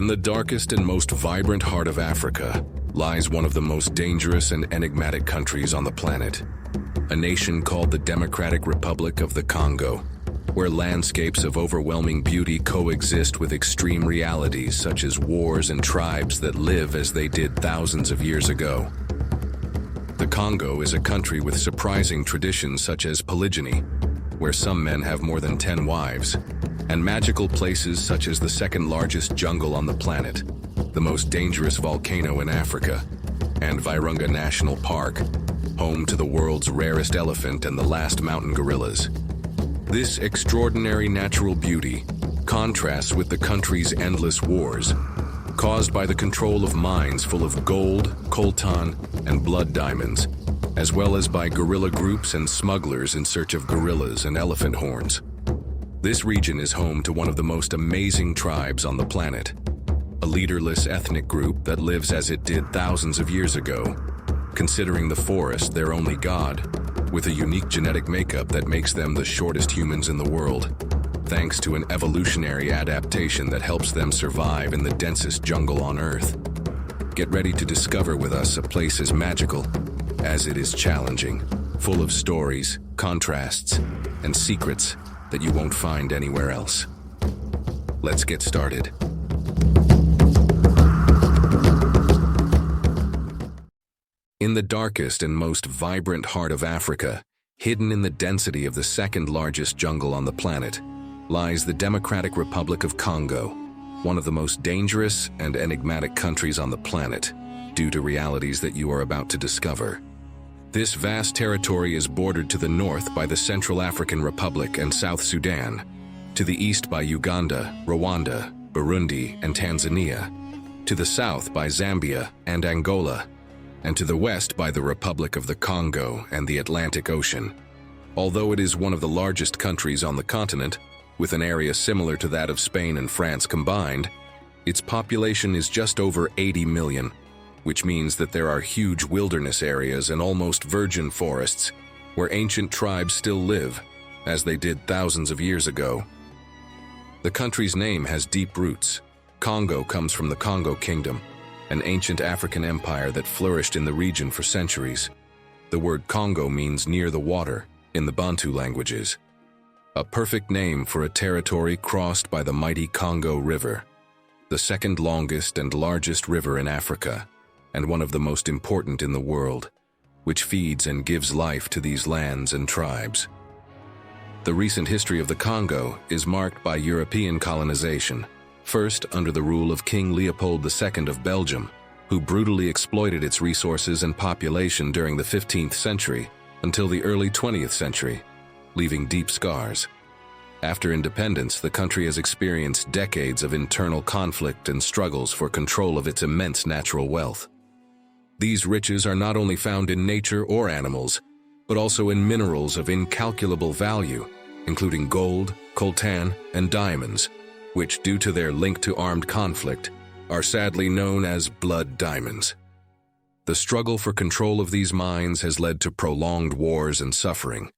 In the darkest and most vibrant heart of Africa lies one of the most dangerous and enigmatic countries on the planet, a nation called the Democratic Republic of the Congo, where landscapes of overwhelming beauty coexist with extreme realities such as wars and tribes that live as they did thousands of years ago. The Congo is a country with surprising traditions such as polygyny, where some men have more than 10 wives, and magical places such as the second largest jungle on the planet, the most dangerous volcano in Africa, and Virunga National Park, home to the world's rarest elephant and the last mountain gorillas. This extraordinary natural beauty contrasts with the country's endless wars, caused by the control of mines full of gold, coltan, and blood diamonds, as well as by guerrilla groups and smugglers in search of gorillas and elephant horns. This region is home to one of the most amazing tribes on the planet, a leaderless ethnic group that lives as it did thousands of years ago, considering the forest their only god, with a unique genetic makeup that makes them the shortest humans in the world, thanks to an evolutionary adaptation that helps them survive in the densest jungle on Earth. Get ready to discover with us a place as magical as it is challenging, full of stories, contrasts, and secrets that you won't find anywhere else. Let's get started. In the darkest and most vibrant heart of Africa, hidden in the density of the second largest jungle on the planet, lies the Democratic Republic of Congo, one of the most dangerous and enigmatic countries on the planet, due to realities that you are about to discover. This vast territory is bordered to the north by the Central African Republic and South Sudan, to the east by Uganda, Rwanda, Burundi, and Tanzania, to the south by Zambia and Angola, and to the west by the Republic of the Congo and the Atlantic Ocean. Although it is one of the largest countries on the continent, with an area similar to that of Spain and France combined, its population is just over 80 million, which means that there are huge wilderness areas and almost virgin forests where ancient tribes still live, as they did thousands of years ago. The country's name has deep roots. Congo comes from the Congo Kingdom, an ancient African empire that flourished in the region for centuries. The word Congo means near the water in the Bantu languages, a perfect name for a territory crossed by the mighty Congo River, the second longest and largest river in Africa, and one of the most important in the world, which feeds and gives life to these lands and tribes. The recent history of the Congo is marked by European colonization, first under the rule of King Leopold II of Belgium, who brutally exploited its resources and population during the 15th century until the early 20th century, leaving deep scars. After independence, the country has experienced decades of internal conflict and struggles for control of its immense natural wealth. These riches are not only found in nature or animals, but also in minerals of incalculable value, including gold, coltan, and diamonds, which, due to their link to armed conflict, are sadly known as blood diamonds. The struggle for control of these mines has led to prolonged wars and suffering.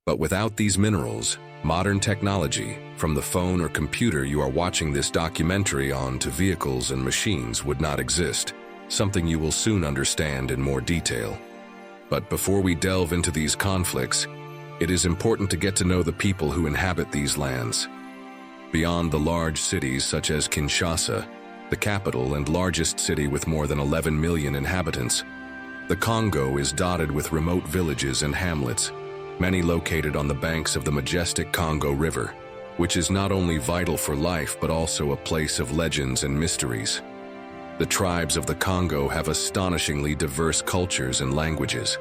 But without these minerals, modern technology, from the phone or computer you are watching this documentary on to vehicles and machines, would not exist, something you will soon understand in more detail. But before we delve into these conflicts, it is important to get to know the people who inhabit these lands. Beyond the large cities such as Kinshasa, the capital and largest city with more than 11 million inhabitants, the Congo is dotted with remote villages and hamlets, many located on the banks of the majestic Congo River, which is not only vital for life but also a place of legends and mysteries. The tribes of the Congo have astonishingly diverse cultures and languages.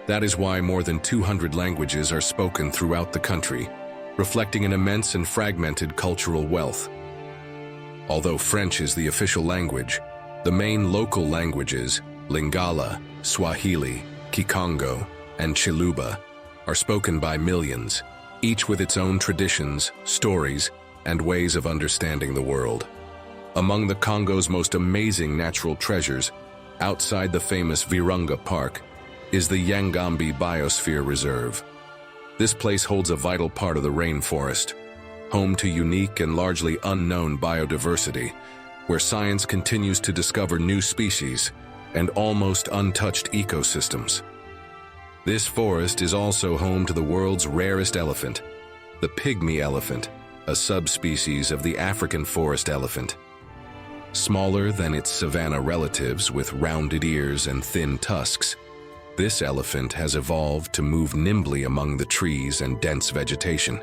That is why more than 200 languages are spoken throughout the country, reflecting an immense and fragmented cultural wealth. Although French is the official language, the main local languages, Lingala, Swahili, Kikongo, and Chiluba, are spoken by millions, each with its own traditions, stories, and ways of understanding the world. Among the Congo's most amazing natural treasures, outside the famous Virunga Park, is the Yangambi Biosphere Reserve. This place holds a vital part of the rainforest, home to unique and largely unknown biodiversity, where science continues to discover new species and almost untouched ecosystems. This forest is also home to the world's rarest elephant, the pygmy elephant, a subspecies of the African forest elephant. Smaller than its savanna relatives with rounded ears and thin tusks, this elephant has evolved to move nimbly among the trees and dense vegetation.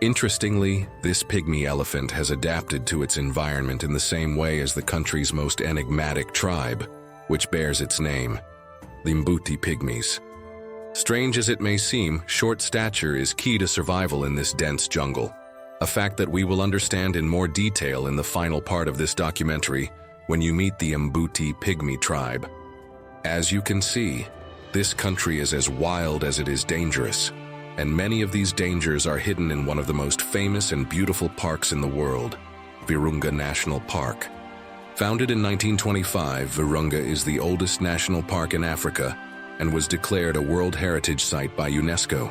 Interestingly, this pygmy elephant has adapted to its environment in the same way as the country's most enigmatic tribe, which bears its name, the Mbuti pygmies. Strange as it may seem, short stature is key to survival in this dense jungle, a fact that we will understand in more detail in the final part of this documentary when you meet the Mbuti pygmy tribe. As you can see, this country is as wild as it is dangerous, and many of these dangers are hidden in one of the most famous and beautiful parks in the world, Virunga National Park. Founded in 1925, Virunga is the oldest national park in Africa and was declared a World Heritage Site by UNESCO.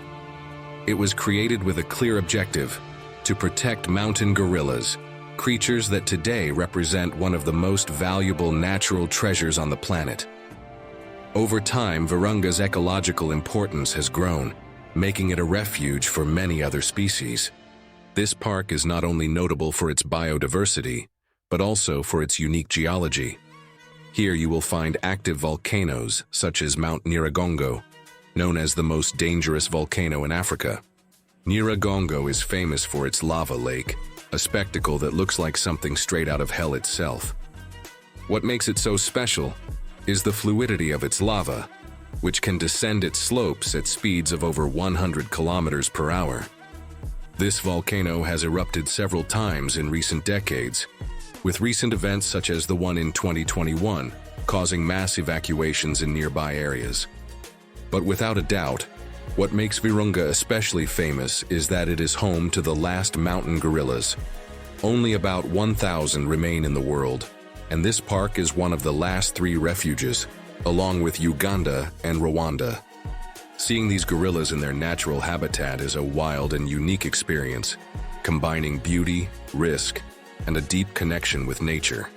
It was created with a clear objective: to protect mountain gorillas, creatures that today represent one of the most valuable natural treasures on the planet. Over time, Virunga's ecological importance has grown, making it a refuge for many other species. This park is not only notable for its biodiversity, but also for its unique geology. Here you will find active volcanoes such as Mount d.r.congo, known as the most dangerous volcano in Africa. d.r.congo is famous for its lava lake, a spectacle that looks like something straight out of hell itself. What makes it so special is the fluidity of its lava, which can descend its slopes at speeds of over 100 kilometers per hour. This volcano has erupted several times in recent decades, with recent events such as the one in 2021 causing mass evacuations in nearby areas. But without a doubt, what makes Virunga especially famous is that it is home to the last mountain gorillas. Only about 1,000 remain in the world, and this park is one of the last 3 refuges, along with Uganda and Rwanda. Seeing these gorillas in their natural habitat is a wild and unique experience, combining beauty, risk, and a deep connection with nature.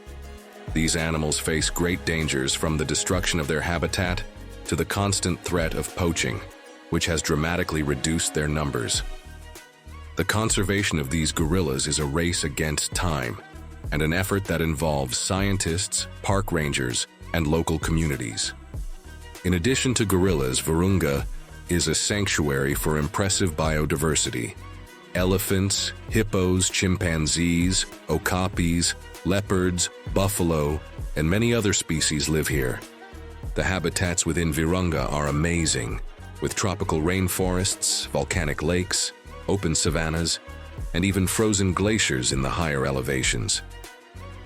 These animals face great dangers, from the destruction of their habitat to the constant threat of poaching, which has dramatically reduced their numbers. The conservation of these gorillas is a race against time, and an effort that involves scientists, park rangers, and local communities. In addition to gorillas, Virunga is a sanctuary for impressive biodiversity. Elephants, hippos, chimpanzees, okapis, leopards, buffalo, and many other species live here. The habitats within Virunga are amazing, with tropical rainforests, volcanic lakes, open savannas, and even frozen glaciers in the higher elevations.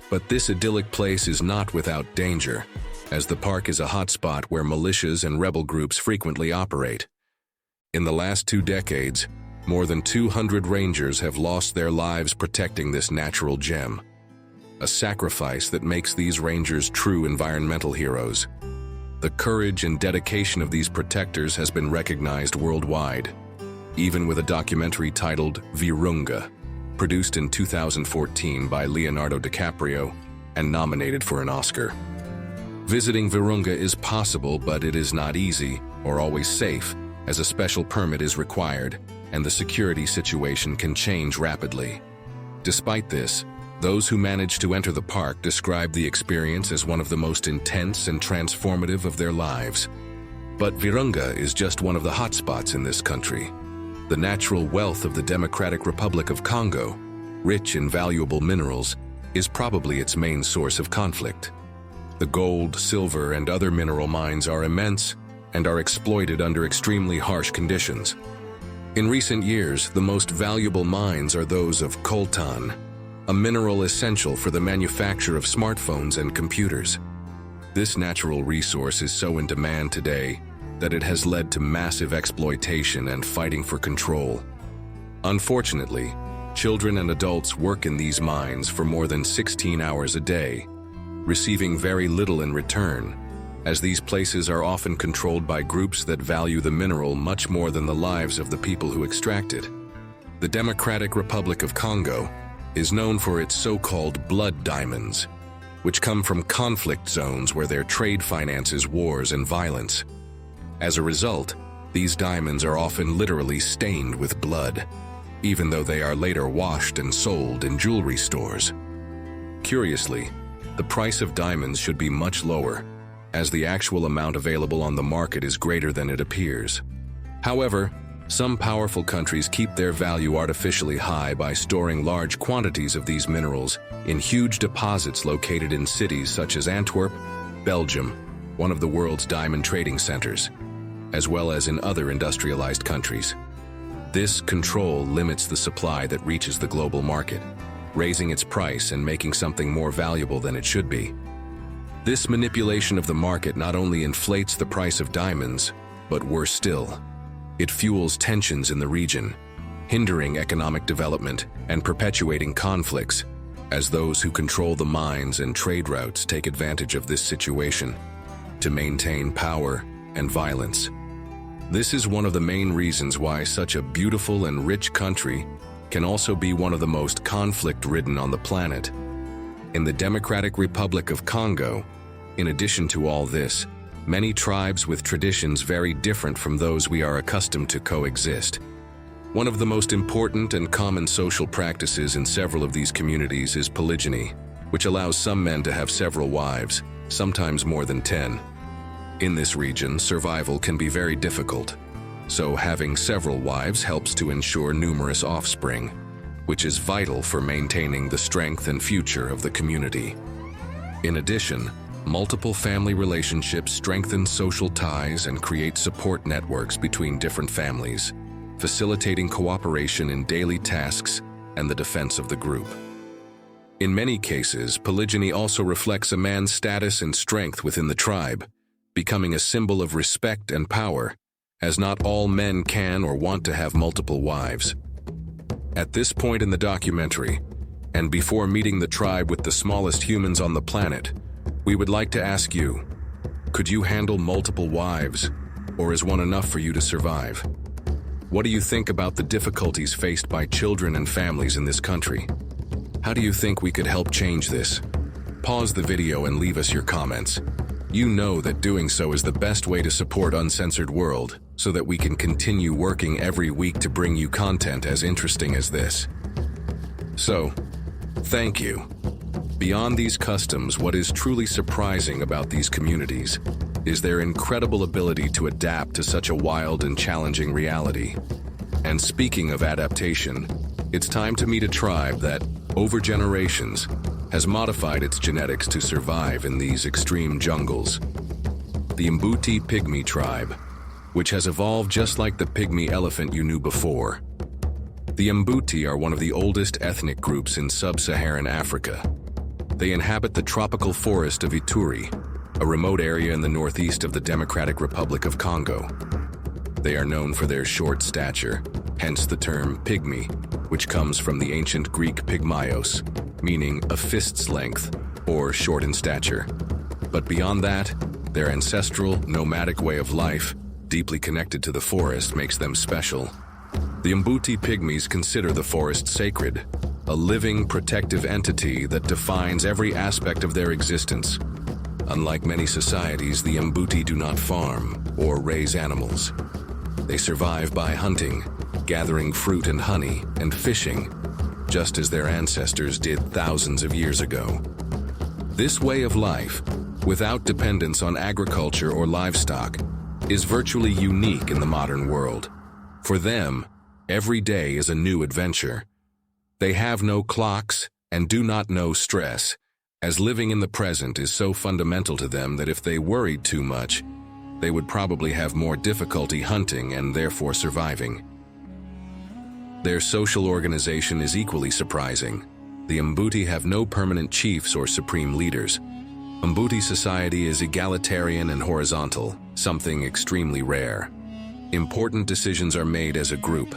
But this idyllic place is not without danger, as the park is a hotspot where militias and rebel groups frequently operate. In the last 2 decades, more than 200 rangers have lost their lives protecting this natural gem, a sacrifice that makes these rangers true environmental heroes. The courage and dedication of these protectors has been recognized worldwide, even with a documentary titled Virunga, produced in 2014 by Leonardo DiCaprio and nominated for an Oscar. Visiting Virunga is possible, but it is not easy or always safe, as a special permit is required, and the security situation can change rapidly. Despite this, those who manage to enter the park describe the experience as one of the most intense and transformative of their lives. But Virunga is just one of the hotspots in this country. The natural wealth of the Democratic Republic of Congo, rich in valuable minerals, is probably its main source of conflict. The gold, silver, and other mineral mines are immense and are exploited under extremely harsh conditions. In recent years, the most valuable mines are those of coltan, a mineral essential for the manufacture of smartphones and computers. This natural resource is so in demand today that it has led to massive exploitation and fighting for control. Unfortunately, children and adults work in these mines for more than 16 hours a day, receiving very little in return, as these places are often controlled by groups that value the mineral much more than the lives of the people who extract it. The Democratic Republic of Congo is known for its so-called blood diamonds, which come from conflict zones where their trade finances wars and violence. As a result, these diamonds are often literally stained with blood, even though they are later washed and sold in jewelry stores. Curiously, the price of diamonds should be much lower, as the actual amount available on the market is greater than it appears. However, some powerful countries keep their value artificially high by storing large quantities of these minerals in huge deposits located in cities such as Antwerp, Belgium, one of the world's diamond trading centers, as well as in other industrialized countries. This control limits the supply that reaches the global market, raising its price and making something more valuable than it should be. This manipulation of the market not only inflates the price of diamonds, but worse still, it fuels tensions in the region, hindering economic development and perpetuating conflicts, as those who control the mines and trade routes take advantage of this situation to maintain power and violence. This is one of the main reasons why such a beautiful and rich country can also be one of the most conflict-ridden on the planet. In the Democratic Republic of Congo, in addition to all this, many tribes with traditions very different from those we are accustomed to coexist. One of the most important and common social practices in several of these communities is polygyny, which allows some men to have several wives, sometimes more than 10. In this region, survival can be very difficult, so having several wives helps to ensure numerous offspring, which is vital for maintaining the strength and future of the community. In addition, multiple family relationships strengthen social ties and create support networks between different families, facilitating cooperation in daily tasks and the defense of the group. In many cases, polygyny also reflects a man's status and strength within the tribe, becoming a symbol of respect and power, as not all men can or want to have multiple wives. At this point in the documentary, and before meeting the tribe with the smallest humans on the planet, we would like to ask you, could you handle multiple wives, or is one enough for you to survive? What do you think about the difficulties faced by children and families in this country? How do you think we could help change this? Pause the video and leave us your comments. You know that doing so is the best way to support Uncensored World, so that we can continue working every week to bring you content as interesting as this. So, thank you. Beyond these customs, what is truly surprising about these communities is their incredible ability to adapt to such a wild and challenging reality. And speaking of adaptation, it's time to meet a tribe that, over generations, has modified its genetics to survive in these extreme jungles. The Mbuti pygmy tribe, which has evolved just like the pygmy elephant you knew before. The Mbuti are one of the oldest ethnic groups in sub-Saharan Africa. They inhabit the tropical forest of Ituri, a remote area in the northeast of the Democratic Republic of Congo. They are known for their short stature, hence the term pygmy, which comes from the ancient Greek pygmaios, meaning a fist's length, or short in stature. But beyond that, their ancestral, nomadic way of life, deeply connected to the forest, makes them special. The Mbuti pygmies consider the forest sacred, a living, protective entity that defines every aspect of their existence. Unlike many societies, the Mbuti do not farm or raise animals. They survive by hunting, gathering fruit and honey, and fishing, just as their ancestors did thousands of years ago. This way of life, without dependence on agriculture or livestock, is virtually unique in the modern world. For them, every day is a new adventure. They have no clocks and do not know stress, as living in the present is so fundamental to them that if they worried too much, they would probably have more difficulty hunting and therefore surviving. Their social organization is equally surprising. The Mbuti have no permanent chiefs or supreme leaders. Mbuti society is egalitarian and horizontal, something extremely rare. Important decisions are made as a group,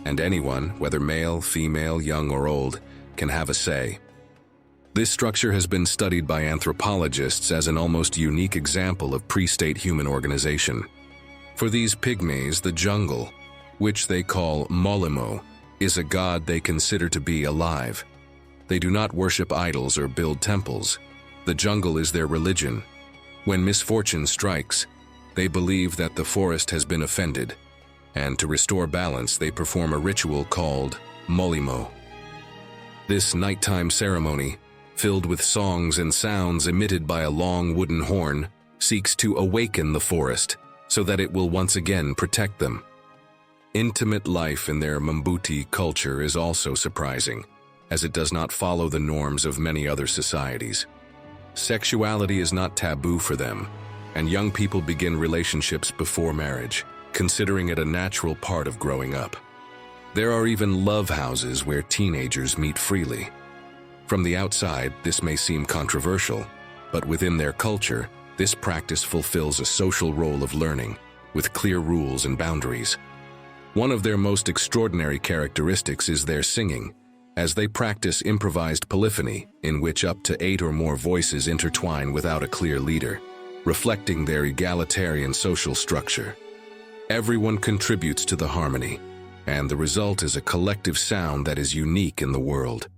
and anyone, whether male, female, young, or old, can have a say. This structure has been studied by anthropologists as an almost unique example of pre-state human organization. For these pygmies, the jungle, which they call Molimo, is a god they consider to be alive. They do not worship idols or build temples. The jungle is their religion. When misfortune strikes, they believe that the forest has been offended, and to restore balance, they perform a ritual called molimo. This nighttime ceremony, filled with songs and sounds emitted by a long wooden horn, seeks to awaken the forest so that it will once again protect them. Intimate life in their Mbuti culture is also surprising, as it does not follow the norms of many other societies. Sexuality is not taboo for them, and young people begin relationships before marriage, considering it a natural part of growing up. There are even love houses where teenagers meet freely. From the outside, this may seem controversial, but within their culture, this practice fulfills a social role of learning, with clear rules and boundaries. One of their most extraordinary characteristics is their singing, as they practice improvised polyphony, in which up to 8 or more voices intertwine without a clear leader, reflecting their egalitarian social structure. Everyone contributes to the harmony, and the result is a collective sound that is unique in the world.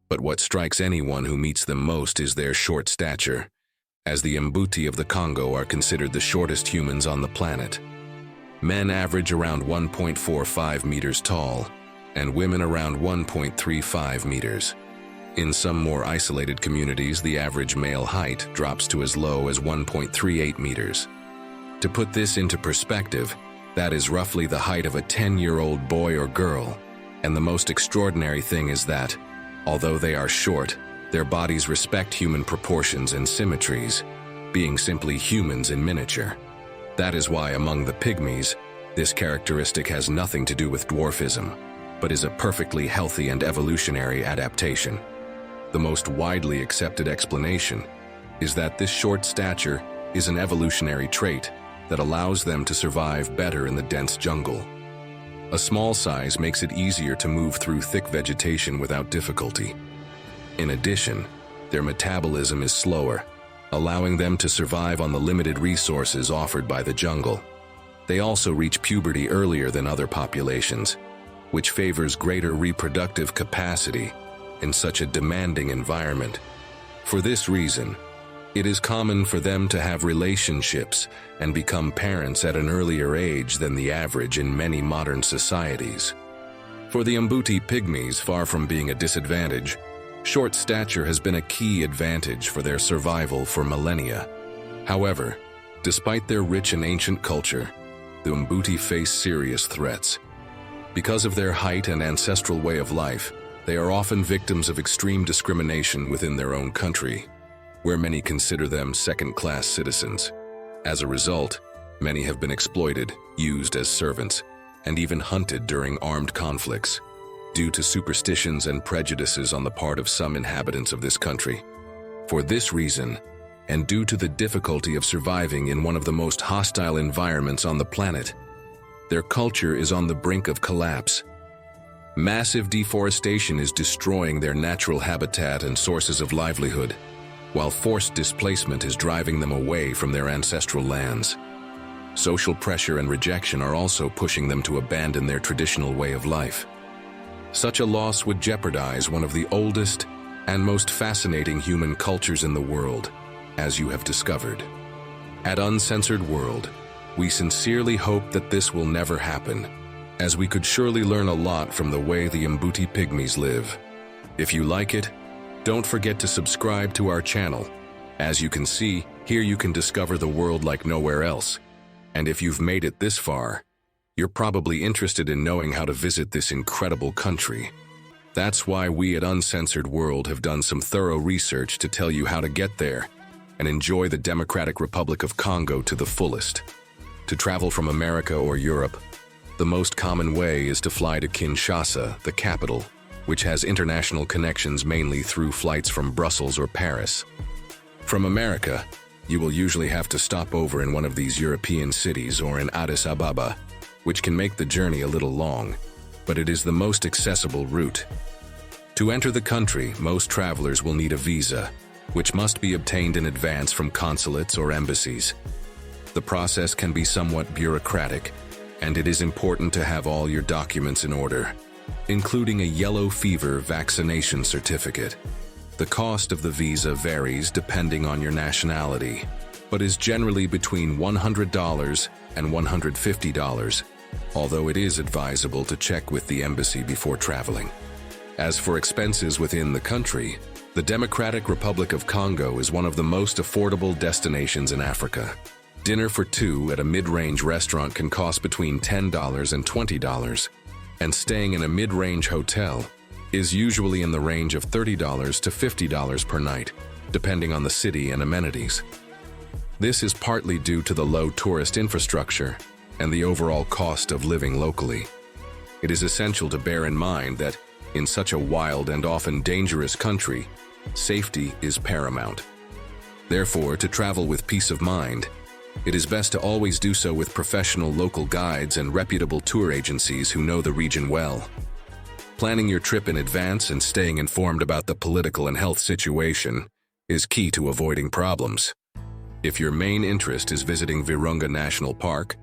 But what strikes anyone who meets them most is their short stature, as the Mbuti of the Congo are considered the shortest humans on the planet. Men average around 1.45 meters tall, and women around 1.35 meters. In some more isolated communities, the average male height drops to as low as 1.38 meters. To put this into perspective, that is roughly the height of a 10-year-old boy or girl, and the most extraordinary thing is that, although they are short, their bodies respect human proportions and symmetries, being simply humans in miniature. That is why among the pygmies, this characteristic has nothing to do with dwarfism, but is a perfectly healthy and evolutionary adaptation. The most widely accepted explanation is that this short stature is an evolutionary trait that allows them to survive better in the dense jungle. A small size makes it easier to move through thick vegetation without difficulty. In addition, their metabolism is slower, allowing them to survive on the limited resources offered by the jungle. They also reach puberty earlier than other populations, which favors greater reproductive capacity in such a demanding environment. For this reason, it is common for them to have relationships and become parents at an earlier age than the average in many modern societies. For the Mbuti pygmies, far from being a disadvantage, short stature has been a key advantage for their survival for millennia. However, despite their rich and ancient culture, the Mbuti face serious threats. Because of their height and ancestral way of life, they are often victims of extreme discrimination within their own country, where many consider them second-class citizens. As a result, many have been exploited, used as servants, and even hunted during armed conflicts, due to superstitions and prejudices on the part of some inhabitants of this country. For this reason, and due to the difficulty of surviving in one of the most hostile environments on the planet, their culture is on the brink of collapse. Massive deforestation is destroying their natural habitat and sources of livelihood, while forced displacement is driving them away from their ancestral lands. Social pressure and rejection are also pushing them to abandon their traditional way of life. Such a loss would jeopardize one of the oldest and most fascinating human cultures in the world, as you have discovered. At Uncensored World, we sincerely hope that this will never happen, as we could surely learn a lot from the way the Mbuti pygmies live. If you like it, don't forget to subscribe to our channel. As you can see, here you can discover the world like nowhere else. And if you've made it this far, you're probably interested in knowing how to visit this incredible country. That's why we at Uncensored World have done some thorough research to tell you how to get there and enjoy the Democratic Republic of Congo to the fullest. To travel from America or Europe, the most common way is to fly to Kinshasa, the capital, which has international connections mainly through flights from Brussels or Paris. From America, you will usually have to stop over in one of these European cities or in Addis Ababa, which can make the journey a little long, but it is the most accessible route. To enter the country, most travelers will need a visa, which must be obtained in advance from consulates or embassies. The process can be somewhat bureaucratic, and it is important to have all your documents in order. including a yellow fever vaccination certificate. The cost of the visa varies depending on your nationality, but is generally between $100 and $150, although it is advisable to check with the embassy before traveling. As for expenses within the country, the Democratic Republic of Congo is one of the most affordable destinations in Africa. Dinner for two at a mid-range restaurant can cost between $10 and $20, and staying in a mid-range hotel is usually in the range of $30 to $50 per night, depending on the city and amenities. This is partly due to the low tourist infrastructure and the overall cost of living locally. It is essential to bear in mind that, in such a wild and often dangerous country, safety is paramount. Therefore, to travel with peace of mind, it is best to always do so with professional local guides and reputable tour agencies who know the region well. Planning your trip in advance and staying informed about the political and health situation is key to avoiding problems. If your main interest is visiting Virunga National Park,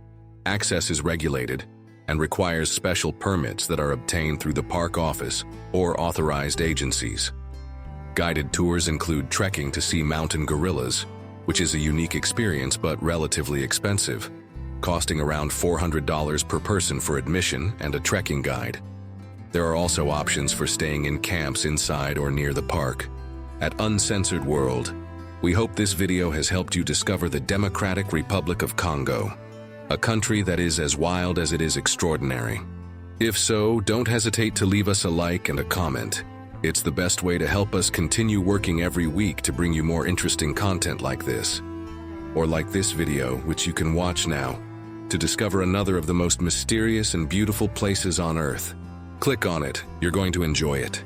access is regulated and requires special permits that are obtained through the park office or authorized agencies. Guided tours include trekking to see mountain gorillas, which is a unique experience but relatively expensive, costing around $400 per person for admission and a trekking guide. There are also options for staying in camps inside or near the park. At Uncensored World, we hope this video has helped you discover the Democratic Republic of Congo, a country that is as wild as it is extraordinary. If so, don't hesitate to leave us a like and a comment. It's the best way to help us continue working every week to bring you more interesting content like this. Or like this video, which you can watch now, to discover another of the most mysterious and beautiful places on Earth. Click on it, you're going to enjoy it.